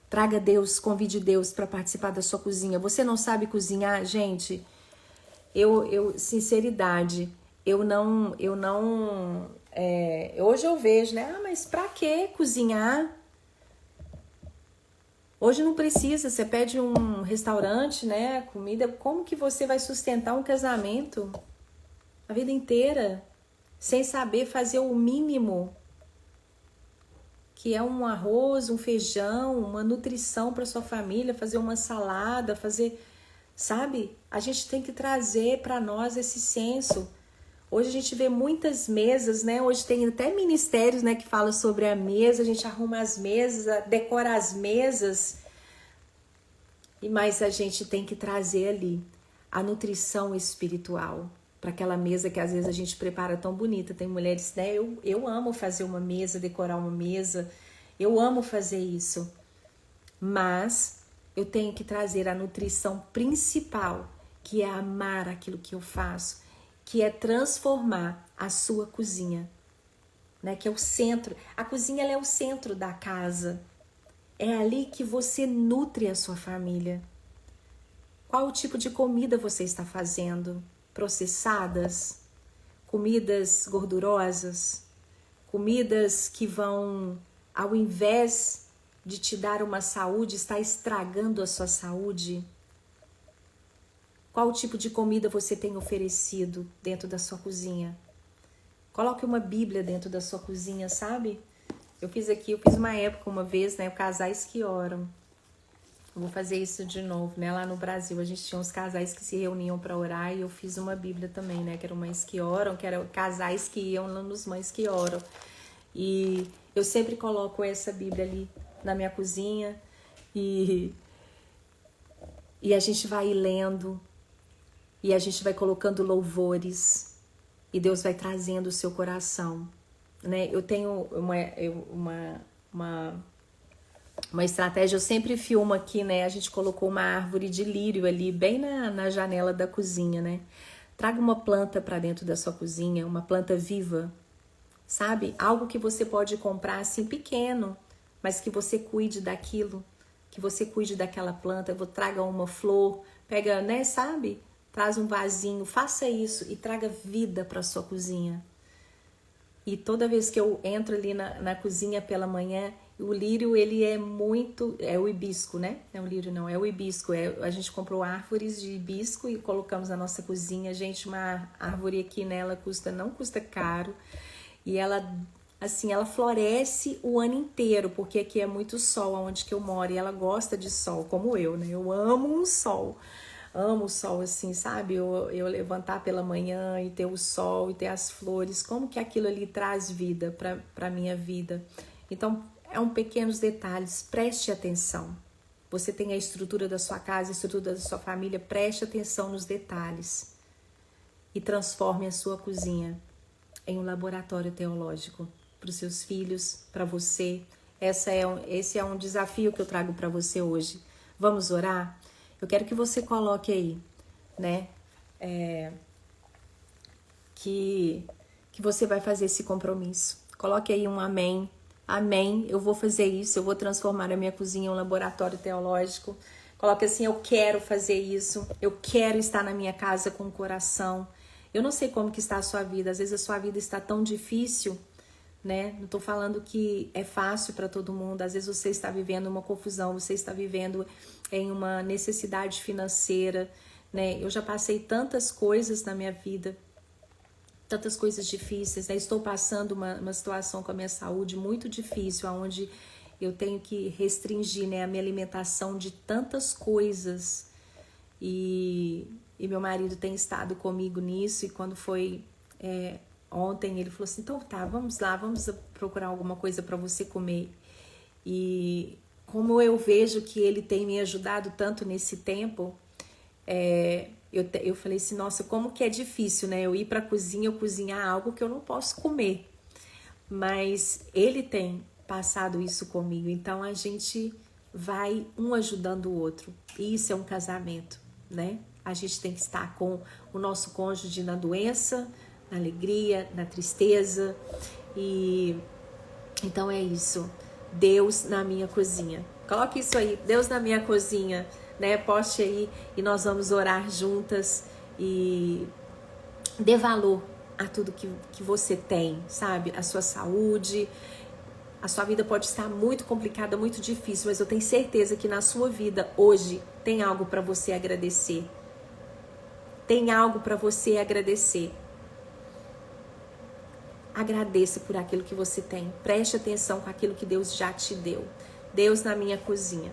Traga Deus, convide Deus para participar da sua cozinha. Você não sabe cozinhar, gente? Sinceridade, hoje eu vejo, né? Mas para que cozinhar? Hoje não precisa, você pede um restaurante, né, comida, como que você vai sustentar um casamento a vida inteira sem saber fazer o mínimo, que é um arroz, um feijão, uma nutrição para sua família, fazer uma salada, sabe? A gente tem que trazer para nós esse senso. Hoje a gente vê muitas mesas, né? Hoje tem até ministérios, né, que falam sobre a mesa, a gente arruma as mesas, decora as mesas. Mas a gente tem que trazer ali a nutrição espiritual para aquela mesa que às vezes a gente prepara tão bonita. Tem mulheres, né? Eu amo fazer uma mesa, decorar uma mesa. Eu amo fazer isso. Mas eu tenho que trazer a nutrição principal, que é amar aquilo que eu faço, que é transformar a sua cozinha, né? Que é o centro. A cozinha, ela é o centro da casa. É ali que você nutre a sua família. Qual o tipo de comida você está fazendo? Processadas? Comidas gordurosas? Comidas que vão, ao invés de te dar uma saúde, está estragando a sua saúde? Qual tipo de comida você tem oferecido dentro da sua cozinha? Coloque uma Bíblia dentro da sua cozinha, sabe? Eu fiz uma época uma vez, né? Casais que oram. Eu vou fazer isso de novo, né? Lá no Brasil a gente tinha uns casais que se reuniam para orar e eu fiz uma Bíblia também, né? Que eram mães que oram, que eram casais que iam lá nos mães que oram. E eu sempre coloco essa Bíblia ali na minha cozinha e a gente vai lendo. E a gente vai colocando louvores e Deus vai trazendo o seu coração, né? Eu tenho uma estratégia, eu sempre filmo aqui, né? A gente colocou uma árvore de lírio ali bem na janela da cozinha, né? Traga uma planta para dentro da sua cozinha, uma planta viva, sabe? Algo que você pode comprar assim pequeno, mas que você cuide daquilo, que você cuide daquela planta. Traga uma flor, pega, né, sabe? Traz um vasinho, faça isso e traga vida para sua cozinha. E toda vez que eu entro ali na cozinha pela manhã, o lírio, ele é muito... É o hibisco, né? Não é o lírio, não. É o hibisco. A gente comprou árvores de hibisco e colocamos na nossa cozinha. Gente, uma árvore aqui nela não custa caro. E ela, assim, ela floresce o ano inteiro, porque aqui é muito sol onde que eu moro. E ela gosta de sol, como eu, né? Eu amo um sol. Amo o sol, assim, sabe? Eu levantar pela manhã e ter o sol e ter as flores. Como que aquilo ali traz vida para minha vida? Então, pequenos detalhes. Preste atenção. Você tem a estrutura da sua casa, a estrutura da sua família. Preste atenção nos detalhes. E transforme a sua cozinha em um laboratório teológico. Para os seus filhos, para você. Esse é um desafio que eu trago para você hoje. Vamos orar? Eu quero que você coloque aí, né, que você vai fazer esse compromisso. Coloque aí um amém. Amém, eu vou fazer isso, eu vou transformar a minha cozinha em um laboratório teológico. Coloque assim, eu quero fazer isso, eu quero estar na minha casa com o coração. Eu não sei como que está a sua vida, às vezes a sua vida está tão difícil, né? Não estou falando que é fácil para todo mundo, às vezes você está vivendo uma confusão, você está vivendo em uma necessidade financeira, né? Eu já passei tantas coisas na minha vida, tantas coisas difíceis, né? Estou passando uma situação com a minha saúde muito difícil, onde eu tenho que restringir, né, a minha alimentação de tantas coisas. E meu marido tem estado comigo nisso, e quando foi ontem, ele falou assim, então tá, vamos lá, vamos procurar alguma coisa para você comer. E como eu vejo que ele tem me ajudado tanto nesse tempo, eu falei assim, nossa, como que é difícil, né? Eu ir para a cozinha, eu cozinhar algo que eu não posso comer. Mas ele tem passado isso comigo, então a gente vai um ajudando o outro. E isso é um casamento, né? A gente tem que estar com o nosso cônjuge na doença, na alegria, na tristeza. E então é isso. Deus na minha cozinha. Coloque isso aí, Deus na minha cozinha, né? Poste aí e nós vamos orar juntas e dê valor a tudo que você tem, sabe? A sua saúde. A sua vida pode estar muito complicada, muito difícil, mas eu tenho certeza que na sua vida hoje tem algo para você agradecer. Tem algo para você agradecer. Agradeça por aquilo que você tem. Preste atenção com aquilo que Deus já te deu. Deus na minha cozinha.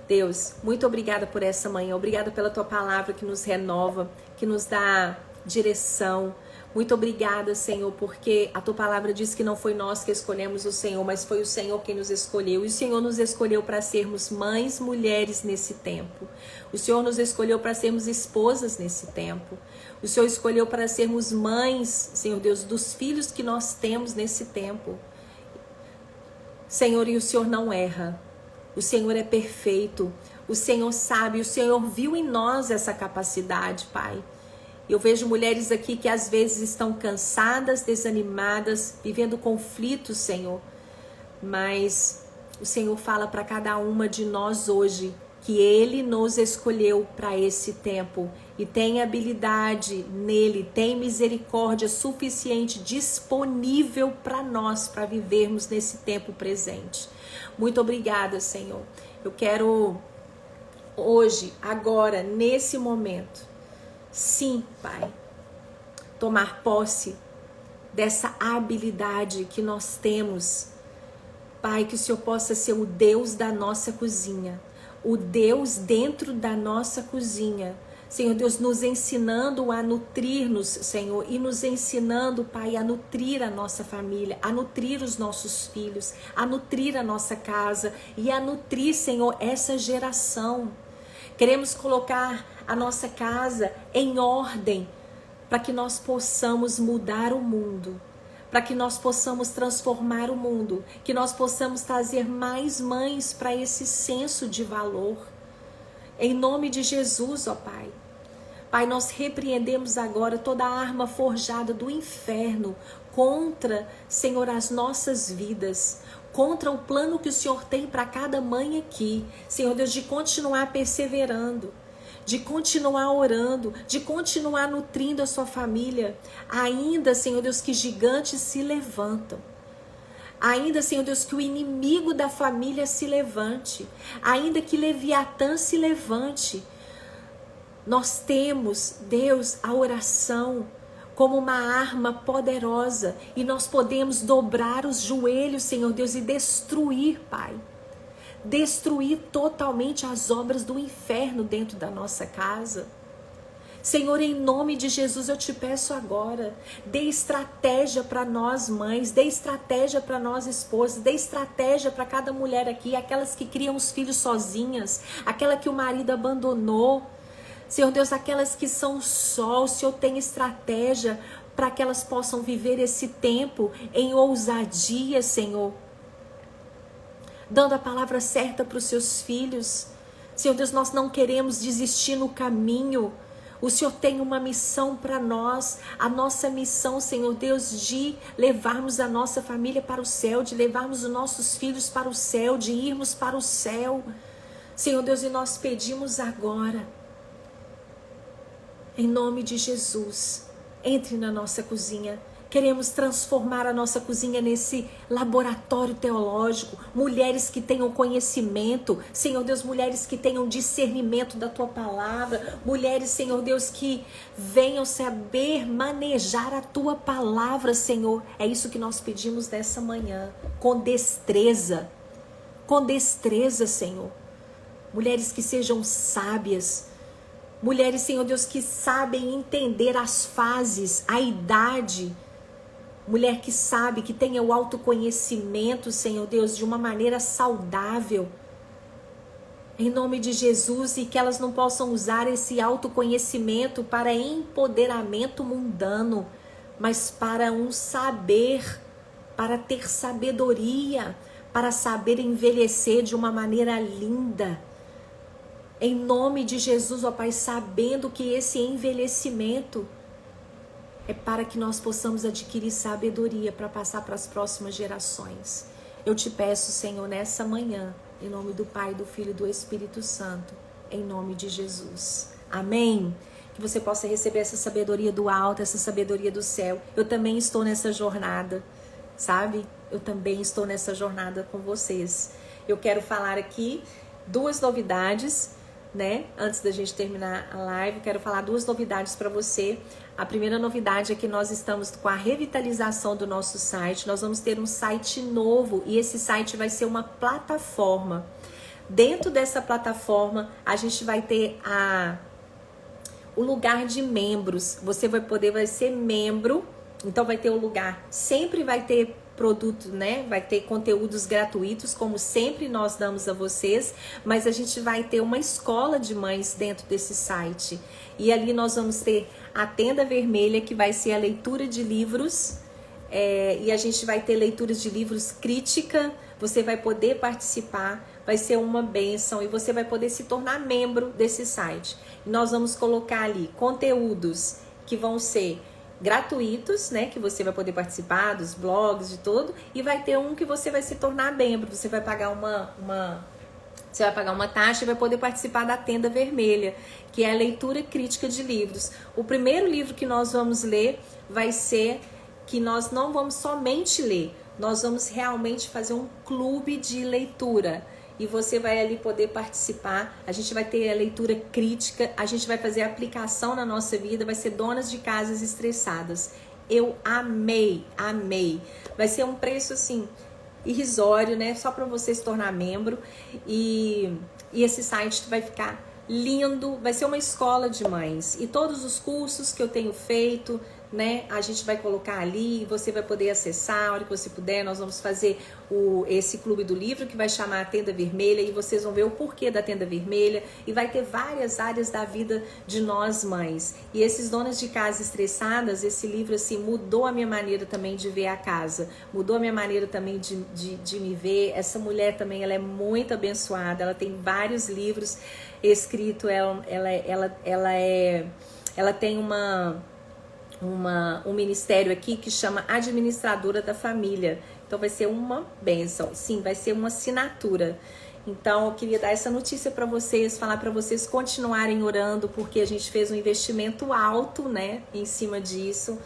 Deus, muito obrigada por essa manhã. Obrigada pela tua palavra que nos renova, que nos dá direção. Muito obrigada, Senhor, porque a tua palavra diz que não foi nós que escolhemos o Senhor, mas foi o Senhor quem nos escolheu. E o Senhor nos escolheu para sermos mães, mulheres nesse tempo. O Senhor nos escolheu para sermos esposas nesse tempo. O Senhor escolheu para sermos mães, Senhor Deus, dos filhos que nós temos nesse tempo. Senhor, e o Senhor não erra. O Senhor é perfeito. O Senhor sabe, o Senhor viu em nós essa capacidade, Pai. Eu vejo mulheres aqui que às vezes estão cansadas, desanimadas, vivendo conflitos, Senhor. Mas o Senhor fala para cada uma de nós hoje que Ele nos escolheu para esse tempo e tem habilidade nele, tem misericórdia suficiente disponível para nós, para vivermos nesse tempo presente. Muito obrigada, Senhor. Eu quero hoje, agora, nesse momento, sim, Pai, tomar posse dessa habilidade que nós temos. Pai, que o Senhor possa ser o Deus da nossa cozinha, o Deus dentro da nossa cozinha. Senhor Deus, nos ensinando a nutrir-nos, Senhor, e nos ensinando, Pai, a nutrir a nossa família, a nutrir os nossos filhos, a nutrir a nossa casa e a nutrir, Senhor, essa geração. Queremos colocar a nossa casa em ordem para que nós possamos mudar o mundo, para que nós possamos transformar o mundo, que nós possamos trazer mais mães para esse senso de valor. Em nome de Jesus, ó Pai. Pai, nós repreendemos agora toda a arma forjada do inferno contra, Senhor, as nossas vidas, contra o plano que o Senhor tem para cada mãe aqui, Senhor Deus, de continuar perseverando, de continuar orando, de continuar nutrindo a sua família, ainda, Senhor Deus, que gigantes se levantam, ainda, Senhor Deus, que o inimigo da família se levante, ainda que Leviatã se levante. Nós temos, Deus, a oração como uma arma poderosa e nós podemos dobrar os joelhos, Senhor Deus, e destruir, Pai. Destruir totalmente as obras do inferno dentro da nossa casa. Senhor, em nome de Jesus, eu te peço agora, dê estratégia para nós mães, dê estratégia para nós esposas, dê estratégia para cada mulher aqui, aquelas que criam os filhos sozinhas, aquela que o marido abandonou. Senhor Deus, aquelas que são só, o Senhor tem estratégia para que elas possam viver esse tempo em ousadia, Senhor. Dando a palavra certa para os seus filhos. Senhor Deus, nós não queremos desistir no caminho. O Senhor tem uma missão para nós. A nossa missão, Senhor Deus, de levarmos a nossa família para o céu, de levarmos os nossos filhos para o céu, de irmos para o céu. Senhor Deus, e nós pedimos agora, em nome de Jesus, entre na nossa cozinha. Queremos transformar a nossa cozinha nesse laboratório teológico. Mulheres que tenham conhecimento. Senhor Deus, mulheres que tenham discernimento da Tua palavra. Mulheres, Senhor Deus, que venham saber manejar a Tua palavra, Senhor. É isso que nós pedimos nessa manhã. Com destreza. Com destreza, Senhor. Mulheres que sejam sábias. Mulheres, Senhor Deus, que sabem entender as fases, a idade. Mulher que sabe, que tenha o autoconhecimento, Senhor Deus, de uma maneira saudável. Em nome de Jesus, e que elas não possam usar esse autoconhecimento para empoderamento mundano, mas para um saber, para ter sabedoria, para saber envelhecer de uma maneira linda. Em nome de Jesus, ó Pai, sabendo que esse envelhecimento é para que nós possamos adquirir sabedoria para passar para as próximas gerações. Eu te peço, Senhor, nessa manhã, em nome do Pai, do Filho e do Espírito Santo, em nome de Jesus. Amém? Que você possa receber essa sabedoria do alto, essa sabedoria do céu. Eu também estou nessa jornada, sabe? Eu também estou nessa jornada com vocês. Eu quero falar aqui 2 novidades, né? Antes da gente terminar a live, quero falar 2 novidades para você. A primeira novidade é que nós estamos com a revitalização do nosso site. Nós vamos ter um site novo e esse site vai ser uma plataforma. Dentro dessa plataforma, a gente vai ter o lugar de membros. Você vai ser membro, então vai ter o lugar, sempre vai ter produto, né? Vai ter conteúdos gratuitos, como sempre nós damos a vocês, mas a gente vai ter uma escola de mães dentro desse site. E ali nós vamos ter a tenda vermelha, que vai ser a leitura de livros, e a gente vai ter leituras de livros crítica. Você vai poder participar, vai ser uma bênção, e você vai poder se tornar membro desse site. E nós vamos colocar ali conteúdos que vão ser gratuitos, né, que você vai poder participar dos blogs, de tudo, e vai ter um que você vai se tornar membro. Você vai pagar você vai pagar uma taxa e vai poder participar da tenda vermelha, que é a leitura crítica de livros. O primeiro livro que nós vamos ler vai ser que nós não vamos somente ler, nós vamos realmente fazer um clube de leitura. E você vai ali poder participar, a gente vai ter a leitura crítica, a gente vai fazer a aplicação na nossa vida, vai ser Donas de Casas Estressadas. Eu amei. Vai ser um preço assim, irrisório, né? Só para você se tornar membro. E esse site vai ficar lindo, vai ser uma escola de mães. E todos os cursos que eu tenho feito, né? A gente vai colocar ali, você vai poder acessar a hora que você puder. Nós vamos fazer esse clube do livro que vai chamar a Tenda Vermelha e vocês vão ver o porquê da Tenda Vermelha e vai ter várias áreas da vida de nós mães. E esses donas de casa estressadas, esse livro assim mudou a minha maneira também de ver a casa, mudou a minha maneira também de me ver. Essa mulher também, ela é muito abençoada, ela tem vários livros escritos, ela tem um ministério aqui que chama Administradora da Família. Então vai ser uma bênção, sim, vai ser uma assinatura. Então eu queria dar essa notícia para vocês, falar para vocês continuarem orando, porque a gente fez um investimento alto, né, em cima disso.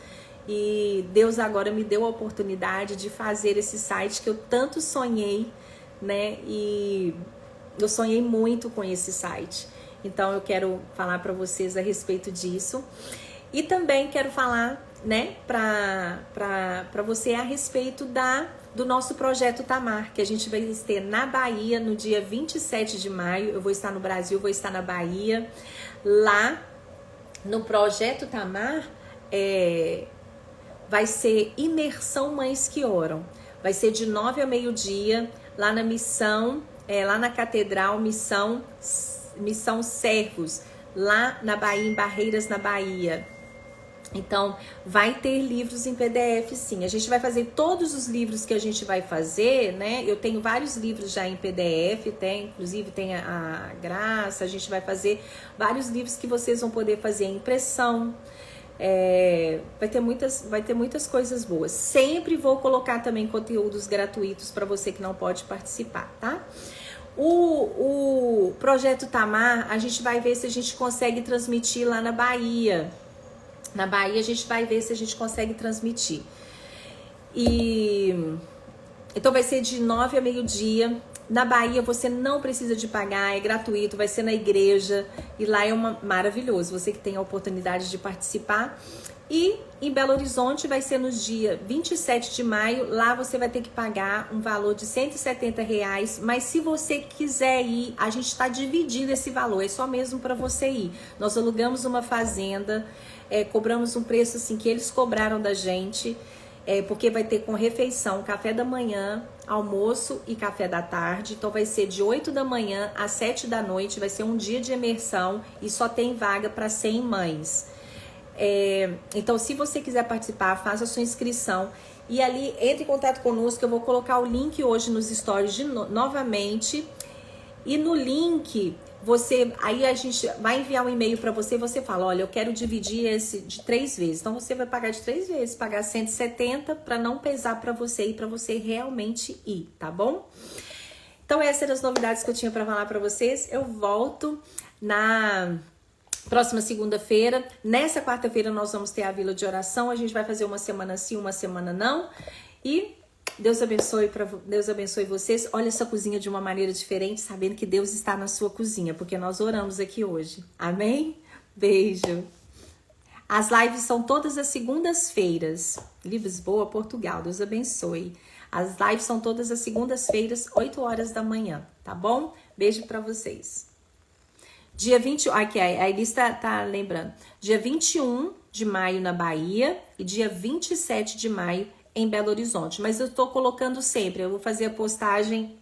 E Deus agora me deu a oportunidade de fazer esse site que eu tanto sonhei, né, e eu sonhei muito com esse site. Então eu quero falar para vocês a respeito disso. E também quero falar, né, para você a respeito do nosso projeto Tamar, que a gente vai ter na Bahia no dia 27 de maio. Eu vou estar no Brasil, vou estar na Bahia. Lá no projeto Tamar vai ser imersão Mães que Oram. Vai ser de 9 ao meio-dia, lá na missão, lá na Catedral Missão Servos, lá na Bahia, em Barreiras, na Bahia. Então, vai ter livros em PDF, sim. A gente vai fazer todos os livros que a gente vai fazer, né? Eu tenho vários livros já em PDF, inclusive tem a Graça. A gente vai fazer vários livros que vocês vão poder fazer em impressão. Vai ter muitas coisas boas. Sempre vou colocar também conteúdos gratuitos para você que não pode participar, tá? O projeto Tamar, a gente vai ver se a gente consegue transmitir lá na Bahia. Na Bahia a gente vai ver se a gente consegue transmitir. Então vai ser de 9 a meio-dia. Na Bahia você não precisa de pagar, é gratuito, vai ser na igreja. E lá é maravilhoso, você que tem a oportunidade de participar. E em Belo Horizonte vai ser no dia 27 de maio. Lá você vai ter que pagar um valor de R$170. Mas se você quiser ir, a gente está dividindo esse valor, é só mesmo para você ir. Nós alugamos uma fazenda, cobramos um preço assim que eles cobraram da gente, porque vai ter com refeição, café da manhã, almoço e café da tarde. Então vai ser de 8 da manhã às 7 da noite, vai ser um dia de imersão e só tem vaga para 100 mães. Então se você quiser participar, faça a sua inscrição e ali entre em contato conosco. Eu vou colocar o link hoje nos stories novamente, e no link aí a gente vai enviar um e-mail para você. Você fala, olha, eu quero dividir esse de 3 vezes. Então você vai pagar de 3 vezes, pagar 170 para não pesar para você e para você realmente ir, tá bom? Então essas eram as novidades que eu tinha para falar para vocês. Eu volto na próxima segunda-feira. Nessa quarta-feira nós vamos ter a Vila de Oração. A gente vai fazer uma semana sim, uma semana não. E Deus abençoe vocês. Olha essa cozinha de uma maneira diferente, sabendo que Deus está na sua cozinha, porque nós oramos aqui hoje. Amém? Beijo. As lives são todas as segundas-feiras. Lisboa, Portugal. Deus abençoe. As lives são todas as segundas-feiras, 8 horas da manhã, tá bom? Beijo pra vocês. Dia 20, aqui a Elis tá lembrando. Dia 21 de maio na Bahia e dia 27 de maio em Belo Horizonte. Mas eu tô colocando sempre, eu vou fazer a postagem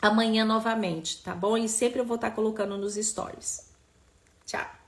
amanhã novamente, tá bom? E sempre eu vou estar colocando nos stories. Tchau!